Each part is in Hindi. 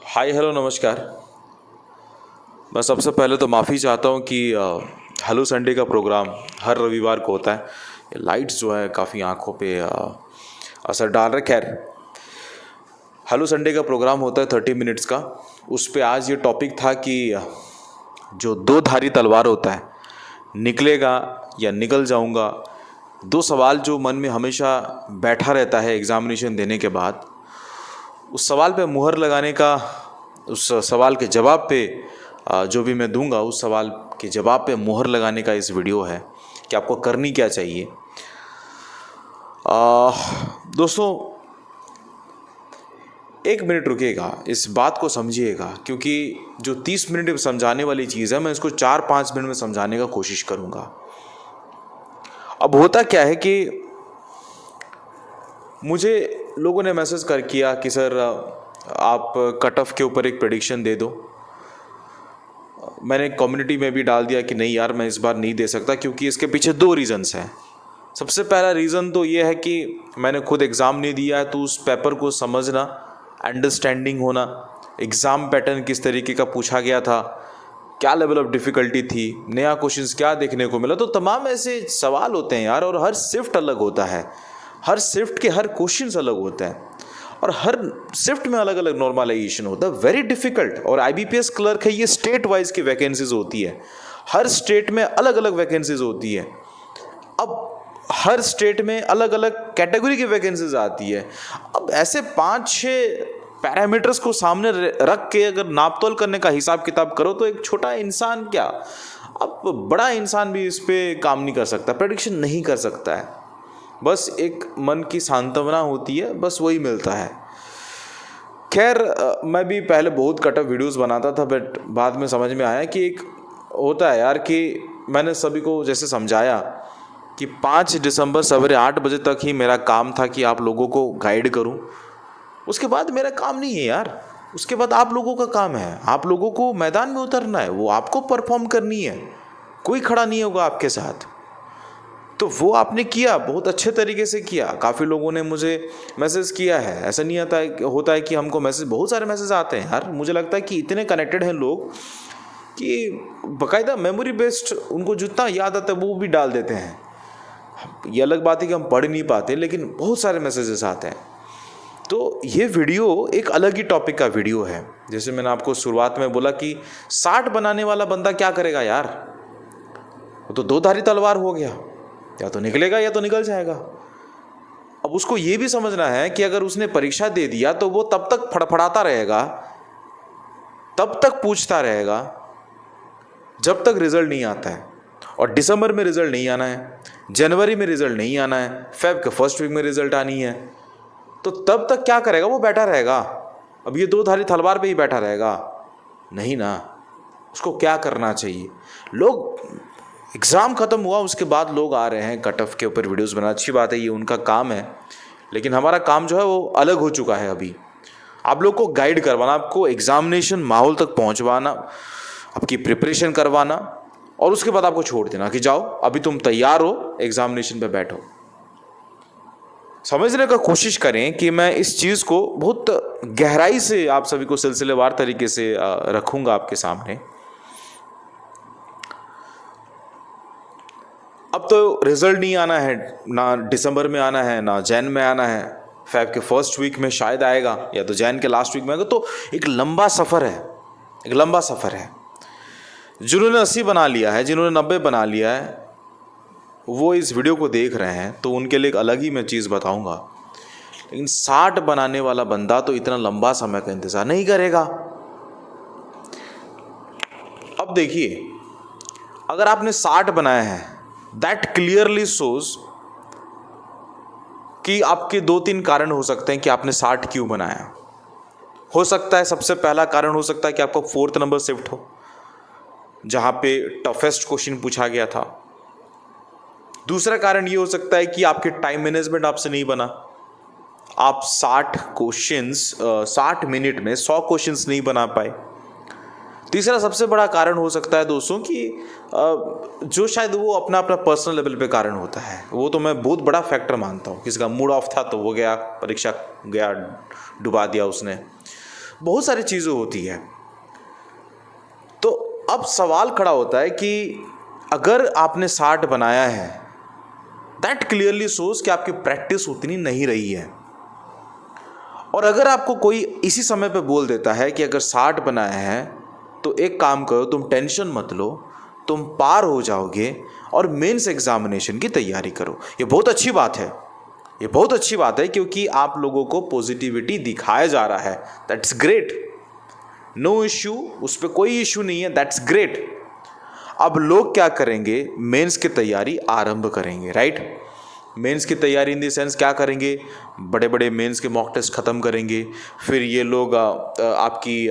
हाय हेलो नमस्कार। मैं सबसे पहले तो माफ़ी चाहता हूँ कि हेलो संडे का प्रोग्राम हर रविवार को होता है। ये लाइट्स जो है काफ़ी आंखों पे असर डाल रहे। खैर, हेलो संडे का प्रोग्राम होता है 30 मिनट्स का। उस पे आज ये टॉपिक था कि जो दो धारी तलवार होता है, निकलेगा या निकल जाऊंगा। दो सवाल जो मन में हमेशा बैठा रहता है एग्जामिनेशन देने के बाद, उस सवाल पे मुहर लगाने का, उस सवाल के जवाब पे जो भी मैं दूंगा उस सवाल के जवाब पे मुहर लगाने का इस वीडियो है कि आपको करनी क्या चाहिए। दोस्तों, एक मिनट रुकिएगा, इस बात को समझिएगा, क्योंकि जो 30 मिनट में समझाने वाली चीज़ है मैं इसको 4-5 मिनट में समझाने का कोशिश करूँगा। अब होता क्या है कि मुझे लोगों ने मैसेज कर किया कि सर आप कट ऑफ के ऊपर एक प्रेडिक्शन दे दो। मैंने कम्युनिटी में भी डाल दिया कि नहीं यार, मैं इस बार नहीं दे सकता, क्योंकि इसके पीछे दो रीज़न्स हैं। सबसे पहला रीज़न तो ये है कि मैंने खुद एग्ज़ाम नहीं दिया है, तो उस पेपर को समझना, अंडरस्टैंडिंग होना, एग्ज़ाम पैटर्न किस तरीके का पूछा गया था, क्या लेवल ऑफ डिफ़िकल्टी थी, नया क्वेश्चंस क्या देखने को मिला, तो तमाम ऐसे सवाल होते हैं यार। और हर शिफ्ट अलग होता है, हर शिफ्ट के हर क्वेश्चंस अलग होते हैं, और हर शिफ्ट में अलग अलग नॉर्मलाइजेशन होता है। Very difficult. और आईबीपीएस क्लर्क है, ये स्टेट वाइज की वैकेंसीज होती है, हर स्टेट में अलग अलग वैकेंसीज होती है। अब हर स्टेट में अलग अलग कैटेगरी की वैकेंसीज आती है। अब ऐसे 5-6 पैरामीटर्स को सामने रख के अगर नापतोल करने का हिसाब किताब करो तो एक छोटा इंसान क्या, अब बड़ा इंसान भी इस पे काम नहीं कर सकता, प्रेडिक्शन नहीं कर सकता है। बस एक मन की सांत्वना होती है, बस वही मिलता है। खैर, मैं भी पहले बहुत कट ऑफ वीडियोस बनाता था, बट बाद में समझ में आया कि एक होता है यार कि मैंने सभी को जैसे समझाया कि 5 दिसंबर सवेरे 8 बजे तक ही मेरा काम था कि आप लोगों को गाइड करूं। उसके बाद मेरा काम नहीं है यार, उसके बाद आप लोगों का काम है। आप लोगों को मैदान में उतरना है, वो आपको परफॉर्म करनी है, कोई खड़ा नहीं होगा आपके साथ। तो वो आपने किया, बहुत अच्छे तरीके से किया। काफ़ी लोगों ने मुझे मैसेज किया है। ऐसा नहीं होता है कि हमको मैसेज, बहुत सारे मैसेज आते हैं यार। मुझे लगता है कि इतने कनेक्टेड हैं लोग कि बाकायदा मेमोरी बेस्ड उनको जितना याद आता है वो भी डाल देते हैं। ये अलग बात है कि हम पढ़ नहीं पाते, लेकिन बहुत सारे मैसेजेस आते हैं। तो ये वीडियो एक अलग ही टॉपिक का वीडियो है। जैसे मैंने आपको शुरुआत में बोला कि 60 बनाने वाला बंदा क्या करेगा यार, वो तो दो धारी तलवार हो गया, या तो निकलेगा या तो निकल जाएगा। अब उसको ये भी समझना है कि अगर उसने परीक्षा दे दिया तो वो तब तक फड़फड़ाता रहेगा, तब तक पूछता रहेगा जब तक रिजल्ट नहीं आता है। और दिसंबर में रिजल्ट नहीं आना है, जनवरी में रिजल्ट नहीं आना है, फेब के फर्स्ट वीक में रिजल्ट आनी है, तो तब तक क्या करेगा, वो बैठा रहेगा। अब ये दो धारी तलवार पे ही बैठा रहेगा नहीं ना। उसको क्या करना चाहिए? लोग, एग्ज़ाम ख़त्म हुआ उसके बाद लोग आ रहे हैं कट ऑफ के ऊपर वीडियोस बना, अच्छी बात है, ये उनका काम है। लेकिन हमारा काम जो है वो अलग हो चुका है। अभी आप लोग को गाइड करवाना, आपको एग्जामिनेशन माहौल तक पहुंचवाना, आपकी प्रिपरेशन करवाना, और उसके बाद आपको छोड़ देना कि जाओ अभी तुम तैयार हो, एग्जामिनेशन पे बैठो। समझने का कोशिश करें कि मैं इस चीज़ को बहुत गहराई से आप सभी को सिलसिलेवार तरीके से रखूँगा आपके सामने। अब तो रिजल्ट नहीं आना है, ना दिसंबर में आना है, ना जैन में आना है, फेब के फर्स्ट वीक में शायद आएगा, या तो जैन के लास्ट वीक में आएगा। तो एक लंबा सफ़र है, एक लंबा सफ़र है। जिन्होंने 80 बना लिया है, जिन्होंने 90 बना लिया है, वो इस वीडियो को देख रहे हैं, तो उनके लिए एक अलग ही मैं चीज़ बताऊंगा। लेकिन 60 बनाने वाला बंदा तो इतना लंबा समय का इंतज़ार नहीं करेगा। अब देखिए, अगर आपने 60 बनाया है, दैट क्लियरली शोज कि आपके 2-3 कारण हो सकते हैं कि आपने 60 क्यों बनाया। हो सकता है, सबसे पहला कारण हो सकता है कि आपका 4th नंबर शिफ्ट हो, जहां पे टफेस्ट क्वेश्चन पूछा गया था। दूसरा कारण ये हो सकता है कि आपके टाइम मैनेजमेंट आपसे नहीं बना, आप 60 मिनट में 100 क्वेश्चंस नहीं बना पाए। तीसरा सबसे बड़ा कारण हो सकता है दोस्तों कि जो शायद वो अपना अपना पर्सनल लेवल पे कारण होता है, वो तो मैं बहुत बड़ा फैक्टर मानता हूँ। किसी का मूड ऑफ था तो वो गया, परीक्षा गया, डुबा दिया उसने। बहुत सारी चीज़ें होती है। तो अब सवाल खड़ा होता है कि अगर आपने 60 बनाया है, दैट क्लियरली शोज कि आपकी प्रैक्टिस उतनी नहीं रही है। और अगर आपको कोई इसी समय पे बोल देता है कि अगर 60 बनाया है तो एक काम करो, तुम टेंशन मत लो, तुम पार हो जाओगे और मेंस एग्जामिनेशन की तैयारी करो, ये बहुत अच्छी बात है, ये बहुत अच्छी बात है, क्योंकि आप लोगों को पॉजिटिविटी दिखाया जा रहा है। दैट्स ग्रेट, नो इश्यू, उस पर कोई इश्यू नहीं है, दैट्स ग्रेट। अब लोग क्या करेंगे, मेंस की तैयारी आरंभ करेंगे, राइट। मेंस की तैयारी इन द सेंस क्या करेंगे, बड़े बड़े मेंस के मॉक टेस्ट ख़त्म करेंगे, फिर ये लोग आपकी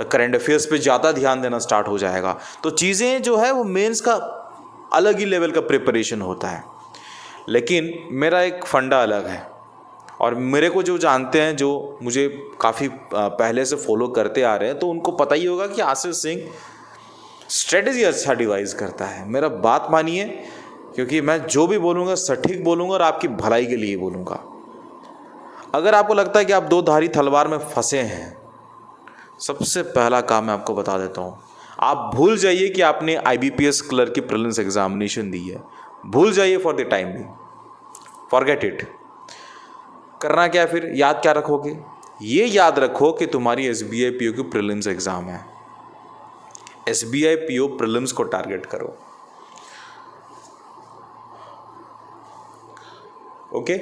करंट अफेयर्स पे ज़्यादा ध्यान देना स्टार्ट हो जाएगा। तो चीज़ें जो है वो मेंस का अलग ही लेवल का प्रिपरेशन होता है। लेकिन मेरा एक फंडा अलग है, और मेरे को जो जानते हैं, जो मुझे काफ़ी पहले से फॉलो करते आ रहे हैं, तो उनको पता ही होगा कि आशीष सिंह स्ट्रेटजी अच्छा डिवाइस करता है। मेरा बात मानिए, क्योंकि मैं जो भी बोलूँगा सटीक बोलूँगा और आपकी भलाई के लिए बोलूँगा। अगर आपको लगता है कि आप दो धारी तलवार में फंसे हैं, सबसे पहला काम मैं आपको बता देता हूँ, आप भूल जाइए कि आपने IBPS क्लर्क की प्रीलिम्स एग्जामिनेशन दी है, भूल जाइए फॉर द टाइम भी, फॉरगेट इट। करना क्या फिर, याद क्या रखोगे, ये याद रखो कि तुम्हारी SBI PO की प्रीलिम्स एग्जाम है। SBI PO प्रीलिम्स को टारगेट करो, okay.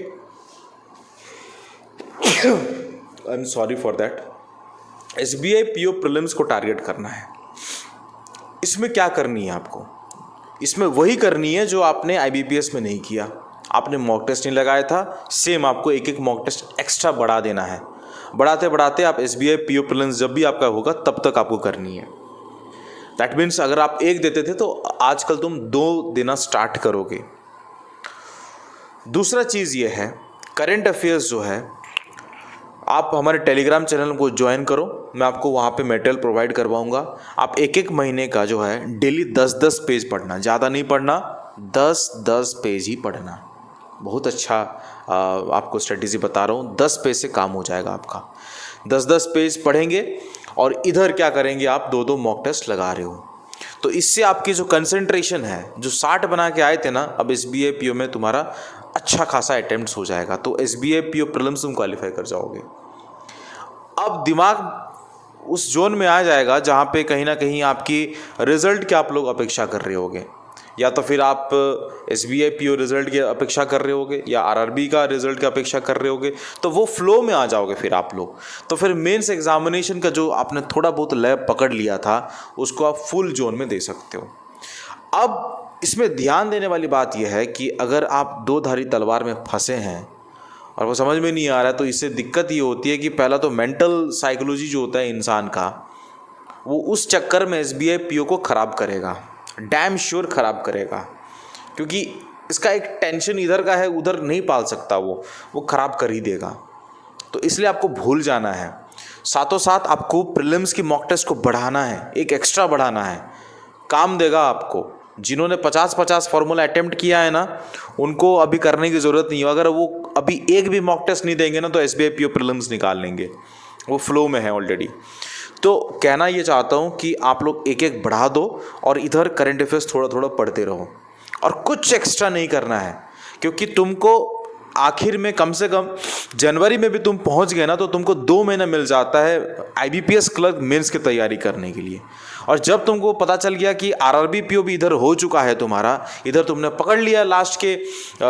I am sorry for that. SBI PO prelims को टारगेट करना है। इसमें क्या करनी है आपको, इसमें वही करनी है जो आपने IBPS में नहीं किया। आपने मॉक टेस्ट नहीं लगाया था, सेम आपको एक एक मॉक टेस्ट एक्स्ट्रा बढ़ा देना है। बढ़ाते बढ़ाते आप SBI PO प्रीलिम्स जब भी आपका होगा तब तक आपको करनी है। दैट मीन्स अगर आप एक देते थे तो आजकल तुम 2 देना स्टार्ट करोगे। दूसरा चीज़ ये है, करंट अफेयर्स जो है, आप हमारे टेलीग्राम चैनल को ज्वाइन करो, मैं आपको वहाँ पे मटेरियल प्रोवाइड करवाऊँगा। आप एक एक महीने का जो है डेली 10-10 पेज पढ़ना, ज़्यादा नहीं पढ़ना, 10-10 पेज ही पढ़ना। बहुत अच्छा आपको स्ट्रेटेजी बता रहा हूँ, 10 पेज से काम हो जाएगा आपका। 10-10 पेज पढ़ेंगे और इधर क्या करेंगे, आप 2-2 मॉक टेस्ट लगा रहे हो, तो इससे आपकी जो कंसंट्रेशन है, जो 60 बना के आए थे ना, अब SBI PO में तुम्हारा अच्छा खासा अटेम्प्ट्स हो जाएगा, तो SBI PO प्रीलिम्स तुम क्वालिफाई कर जाओगे। अब दिमाग उस जोन में आ जाएगा जहाँ पे कहीं ना कहीं आपकी रिजल्ट की आप लोग अपेक्षा कर रहे होगे, या तो फिर आप SBI PO रिजल्ट की अपेक्षा कर रहे होगे या RRB का रिजल्ट की अपेक्षा कर रहे होगे, तो वो फ्लो में आ जाओगे फिर आप लोग। तो फिर मेंस एग्जामिनेशन का जो आपने थोड़ा बहुत लैब पकड़ लिया था, उसको आप फुल जोन में दे सकते हो। अब इसमें ध्यान देने वाली बात यह है कि अगर आप 2 धारी तलवार में फंसे हैं और वो समझ में नहीं आ रहा है, तो इससे दिक्कत ये होती है कि पहला तो मेंटल साइकोलॉजी जो होता है इंसान का, वो उस चक्कर में SBI PO को ख़राब करेगा, डैम श्योर ख़राब करेगा, क्योंकि इसका एक टेंशन इधर का है, उधर नहीं पाल सकता, वो ख़राब कर ही देगा। तो इसलिए आपको भूल जाना है। साथों साथ आपको प्रीलिम्स की मॉक टेस्ट को बढ़ाना है, एक एक्स्ट्रा बढ़ाना है, काम देगा आपको। जिन्होंने 50-50 फार्मूला अटेम्प्ट किया है ना, उनको अभी करने की ज़रूरत नहीं है। अगर वो अभी एक भी मॉक टेस्ट नहीं देंगे ना, तो SBI PO प्रीलिम्स निकाल लेंगे, वो फ्लो में है ऑलरेडी। तो कहना ये चाहता हूँ कि आप लोग एक एक बढ़ा दो और इधर करंट अफेयर्स थोड़ा थोड़ा पढ़ते रहो, और कुछ एक्स्ट्रा नहीं करना है, क्योंकि तुमको आखिर में कम से कम जनवरी में भी तुम पहुंच गए ना, तो तुमको 2 महीना मिल जाता है IBPS क्लर्क मेंस की तैयारी करने के लिए। और जब तुमको पता चल गया कि RRB PO भी इधर हो चुका है तुम्हारा, इधर तुमने पकड़ लिया लास्ट के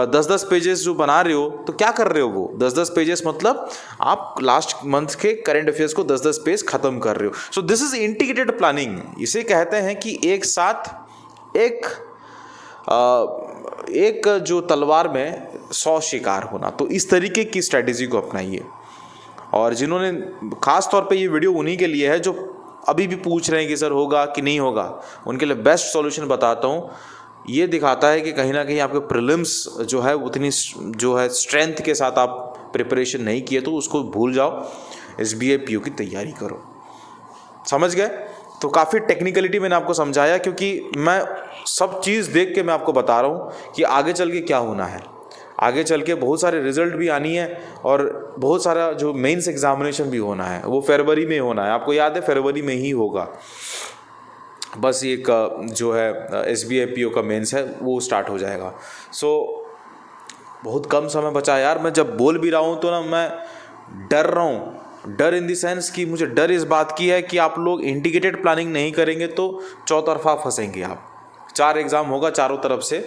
10-10 पेजेस जो बना रहे हो, तो क्या कर रहे हो, वो 10-10 पेजेस मतलब आप लास्ट मंथ के करंट अफेयर्स को 10-10 पेज खत्म कर रहे हो। So this is integrated planning. इसे कहते हैं कि एक साथ एक जो तलवार में 100 शिकार होना। तो इस तरीके की स्ट्रेटेजी को अपनाइए। और जिन्होंने खास तौर पे ये वीडियो उन्हीं के लिए है जो अभी भी पूछ रहे हैं कि सर होगा कि नहीं होगा, उनके लिए बेस्ट सॉल्यूशन बताता हूँ। ये दिखाता है कि कहीं ना कहीं आपके प्रीलिम्स जो है उतनी जो है स्ट्रेंथ के साथ आप प्रिपरेशन नहीं किए, तो उसको भूल जाओ, SBI PO की तैयारी करो। समझ गए? तो काफ़ी टेक्निकलिटी मैंने आपको समझाया, क्योंकि मैं सब चीज़ देख के मैं आपको बता रहा हूँ कि आगे चल के क्या होना है। आगे चल के बहुत सारे रिजल्ट भी आनी है और बहुत सारा जो मेंस एग्जामिनेशन भी होना है वो फरवरी में होना है। आपको याद है फरवरी में ही होगा। बस एक जो है SBI PO का मेंस है वो स्टार्ट हो जाएगा। सो बहुत कम समय बचा है यार। मैं जब बोल भी रहा हूँ तो ना मैं डर रहा हूँ। डर इन द सेंस कि मुझे डर इस बात की है कि आप लोग इंटीग्रेटेड प्लानिंग नहीं करेंगे तो चौतरफा फंसेंगे आप। 4 एग्ज़ाम होगा चारों तरफ से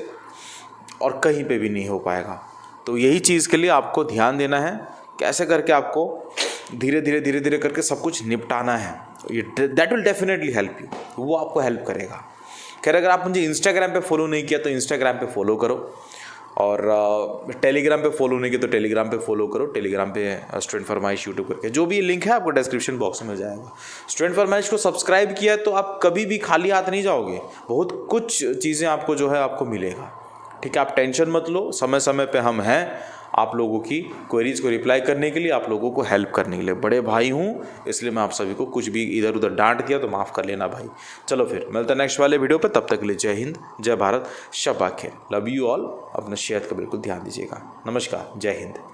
और कहीं पे भी नहीं हो पाएगा। तो यही चीज़ के लिए आपको ध्यान देना है, कैसे करके आपको धीरे धीरे करके सब कुछ निपटाना है। ये that will definitely help you, वो आपको हेल्प करेगा। खैर अगर आप मुझे इंस्टाग्राम पे फॉलो नहीं किया तो इंस्टाग्राम पे फॉलो करो और टेलीग्राम पे फॉलो नहीं किया तो टेलीग्राम पे फॉलो करो। टेलीग्राम पे स्टूडेंट फरमाइश यूट्यूब करके जो भी लिंक है आपको डिस्क्रिप्शन बॉक्स में मिल जाएगा। स्टूडेंट फरमाइश को सब्सक्राइब किया तो आप कभी भी खाली हाथ नहीं जाओगे, बहुत कुछ चीज़ें आपको जो है आपको मिलेगा। ठीक है, आप टेंशन मत लो, समय समय पे हम हैं आप लोगों की क्वेरीज को रिप्लाई करने के लिए, आप लोगों को हेल्प करने के लिए। बड़े भाई हूँ इसलिए मैं आप सभी को कुछ भी इधर उधर डांट दिया तो माफ़ कर लेना भाई। चलो फिर मिलते हैं नेक्स्ट वाले वीडियो पे, तब तक के लिए जय हिंद, जय भारत, शब्बा खैर, लव यू ऑल। अपना सेहत का बिल्कुल ध्यान दीजिएगा। नमस्कार, जय हिंद।